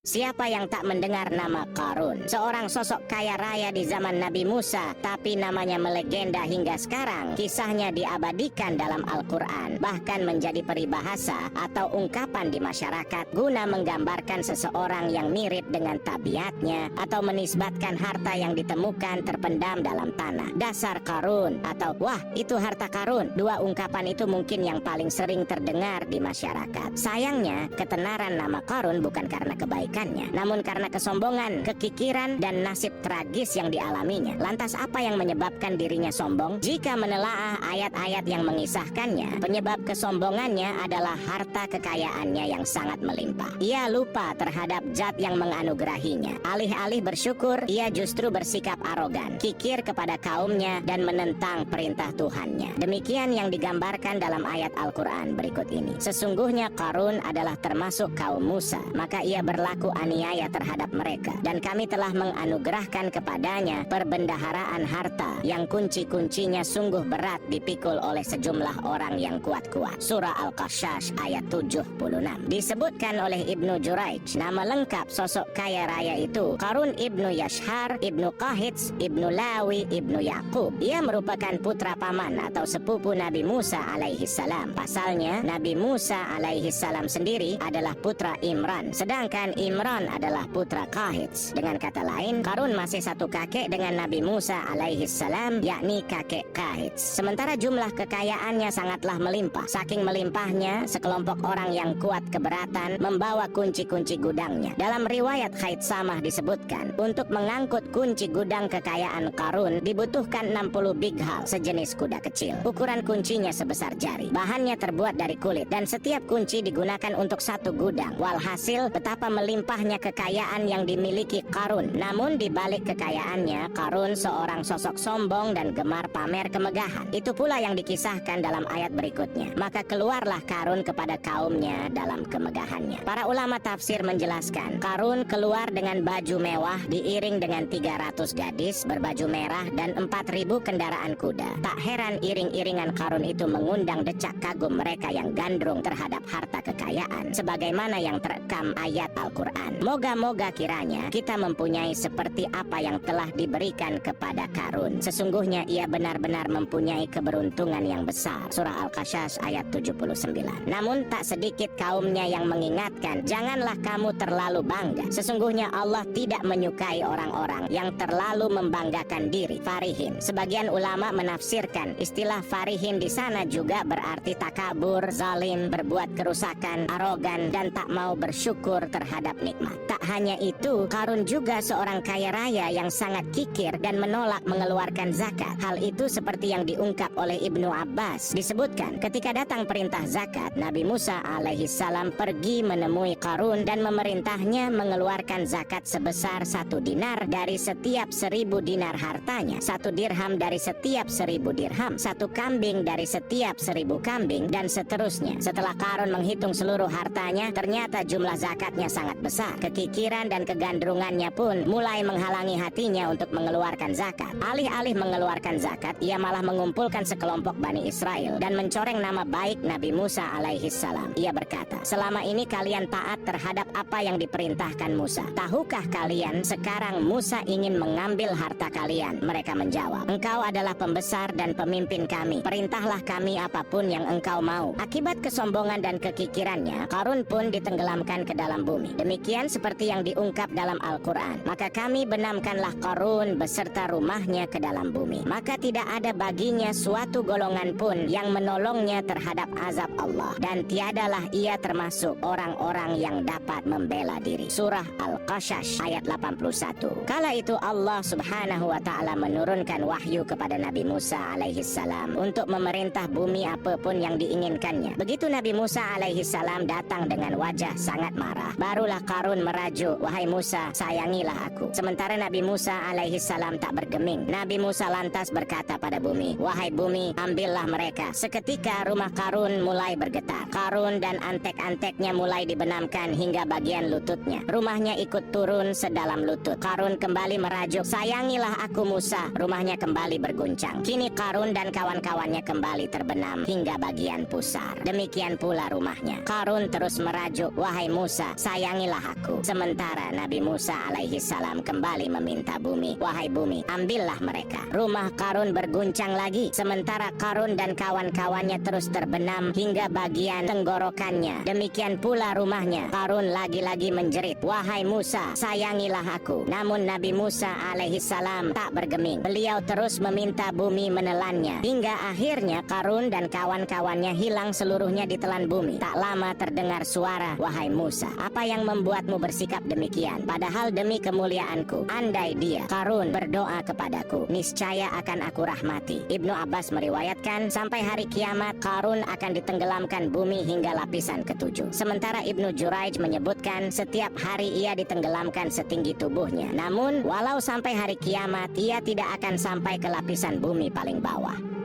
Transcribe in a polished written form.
Siapa yang tak mendengar nama Qarun? Seorang sosok kaya raya di zaman Nabi Musa, tapi namanya melegenda hingga sekarang. Kisahnya diabadikan dalam Al-Quran, bahkan menjadi peribahasa atau ungkapan di masyarakat guna menggambarkan seseorang yang mirip dengan tabiatnya atau menisbatkan harta yang ditemukan terpendam dalam tanah. Dasar Qarun atau wah itu harta Qarun. Dua ungkapan itu mungkin yang paling sering terdengar di masyarakat. Sayangnya, ketenaran nama Qarun bukan karena kebaikan, namun karena kesombongan, kekikiran, dan nasib tragis yang dialaminya. Lantas apa yang menyebabkan dirinya sombong? Jika menelaah ayat-ayat yang mengisahkannya, penyebab kesombongannya adalah harta kekayaannya yang sangat melimpah. Ia lupa terhadap zat yang menganugerahinya. Alih-alih bersyukur, ia justru bersikap arogan, kikir kepada kaumnya, dan menentang perintah Tuhannya. Demikian yang digambarkan dalam ayat Al-Quran berikut ini. Sesungguhnya Qarun adalah termasuk kaum Musa, maka ia berlaku aniaya terhadap mereka, dan kami telah menganugerahkan kepadanya perbendaharaan harta yang kunci-kuncinya sungguh berat dipikul oleh sejumlah orang yang kuat-kuat. Surah Al-Qasas ayat 76. Disebutkan oleh Ibnu Juraij, nama lengkap sosok kaya raya itu Qarun ibnu Yashhar, ibnu Qahits, ibnu Lawi, ibnu Yaqub. Ia merupakan putra paman atau sepupu Nabi Musa alaihi salam. Pasalnya, Nabi Musa alaihi salam sendiri adalah putra Imran, sedangkan Imran adalah putra Qahits. Dengan kata lain, Qarun masih satu kakek dengan Nabi Musa alaihi salam, yakni kakek Qahits. Sementara jumlah kekayaannya sangatlah melimpah. Saking melimpahnya, sekelompok orang yang kuat keberatan membawa kunci-kunci gudangnya. Dalam riwayat Khaitsamah disebutkan, untuk mengangkut kunci gudang kekayaan Qarun dibutuhkan 60 bighal, sejenis kuda kecil. Ukuran kuncinya sebesar jari. Bahannya terbuat dari kulit, dan setiap kunci digunakan untuk satu gudang. Walhasil, betapa melimpahnya kekayaan yang dimiliki Qarun. Namun di balik kekayaannya, Qarun seorang sosok sombong dan gemar pamer kemegahan. Itu pula yang dikisahkan dalam ayat berikutnya. Maka keluarlah Qarun kepada kaumnya dalam kemegahannya. Para ulama tafsir menjelaskan, Qarun keluar dengan baju mewah diiring dengan 300 gadis berbaju merah dan 4.000 kendaraan kuda. Tak heran iring-iringan Qarun itu mengundang decak kagum mereka yang gandrung terhadap harta kekayaan, sebagaimana yang terekam ayat Al-Quran. Moga-moga kiranya kita mempunyai seperti apa yang telah diberikan kepada Qarun. Sesungguhnya ia benar-benar mempunyai keberuntungan yang besar. Surah Al-Qasas ayat 79. Namun tak sedikit kaumnya yang mengingatkan, janganlah kamu terlalu bangga. Sesungguhnya Allah tidak menyukai orang-orang yang terlalu membanggakan diri. Farihin. Sebagian ulama menafsirkan istilah farihin di sana juga berarti takabur, zalim, berbuat kerusakan, arogan, dan tak mau bersyukur terhadap nikmat. Tak hanya itu, Qarun juga seorang kaya raya yang sangat kikir dan menolak mengeluarkan zakat. Hal itu seperti yang diungkap oleh Ibnu Abbas. Disebutkan, ketika datang perintah zakat, Nabi Musa alaihi salam pergi menemui Qarun dan memerintahnya mengeluarkan zakat sebesar 1 dinar dari setiap 1000 dinar hartanya, 1 dirham dari setiap 1000 dirham, 1 kambing dari setiap 1000 kambing, dan seterusnya. Setelah Qarun menghitung seluruh hartanya, ternyata jumlah zakatnya sangat besar. Kekikiran dan kegandrungannya pun mulai menghalangi hatinya untuk mengeluarkan zakat. Alih-alih mengeluarkan zakat, ia malah mengumpulkan sekelompok Bani Israel dan mencoreng nama baik Nabi Musa alaihi salam. Ia berkata, selama ini kalian taat terhadap apa yang diperintahkan Musa. Tahukah kalian sekarang Musa ingin mengambil harta kalian? Mereka menjawab, engkau adalah pembesar dan pemimpin kami. Perintahlah kami apapun yang engkau mau. Akibat kesombongan dan kekikirannya, Qarun pun ditenggelamkan ke dalam bumi. Demikian seperti yang diungkap dalam Al-Quran. Maka kami benamkanlah Qarun beserta rumahnya ke dalam bumi. Maka tidak ada baginya suatu golongan pun yang menolongnya terhadap azab Allah. Dan tiadalah ia termasuk orang-orang yang dapat membela diri. Surah Al-Qasas ayat 81. Kala itu Allah subhanahu wa ta'ala menurunkan wahyu kepada Nabi Musa alaihi salam untuk memerintah bumi apapun yang diinginkannya. Begitu Nabi Musa alaihi salam datang dengan wajah sangat marah, barulah Qarun merajuk, wahai Musa, sayangilah aku. Sementara Nabi Musa alaihi salam tak bergeming. Nabi Musa lantas berkata pada bumi, wahai bumi, ambillah mereka. Seketika rumah Qarun mulai bergetar. Qarun dan antek-anteknya mulai dibenamkan hingga bagian lututnya. Rumahnya ikut turun sedalam lutut. Qarun kembali merajuk, sayangilah aku Musa. Rumahnya kembali berguncang. Kini Qarun dan kawan-kawannya kembali terbenam hingga bagian pusar. Demikian pula rumahnya. Qarun terus merajuk, wahai Musa, sayangilah sayangilah aku. Sementara Nabi Musa alaihi salam kembali meminta bumi, wahai bumi, ambillah mereka. Rumah Qarun berguncang lagi, sementara Qarun dan kawan-kawannya terus terbenam hingga bagian tenggorokannya. Demikian pula rumahnya. Qarun lagi-lagi menjerit, wahai Musa, sayangilah aku. Namun Nabi Musa alaihi salam tak bergeming. Beliau terus meminta bumi menelannya, hingga akhirnya Qarun dan kawan-kawannya hilang seluruhnya ditelan bumi. Tak lama terdengar suara, wahai Musa, apa yang membuatmu bersikap demikian? Padahal demi kemuliaanku, andai dia, Qarun, berdoa kepadaku, niscaya akan aku rahmati. Ibnu Abbas meriwayatkan, sampai hari kiamat Qarun akan ditenggelamkan bumi hingga lapisan ketujuh. Sementara Ibnu Juraij menyebutkan setiap hari ia ditenggelamkan setinggi tubuhnya. Namun walau sampai hari kiamat, ia tidak akan sampai ke lapisan bumi paling bawah.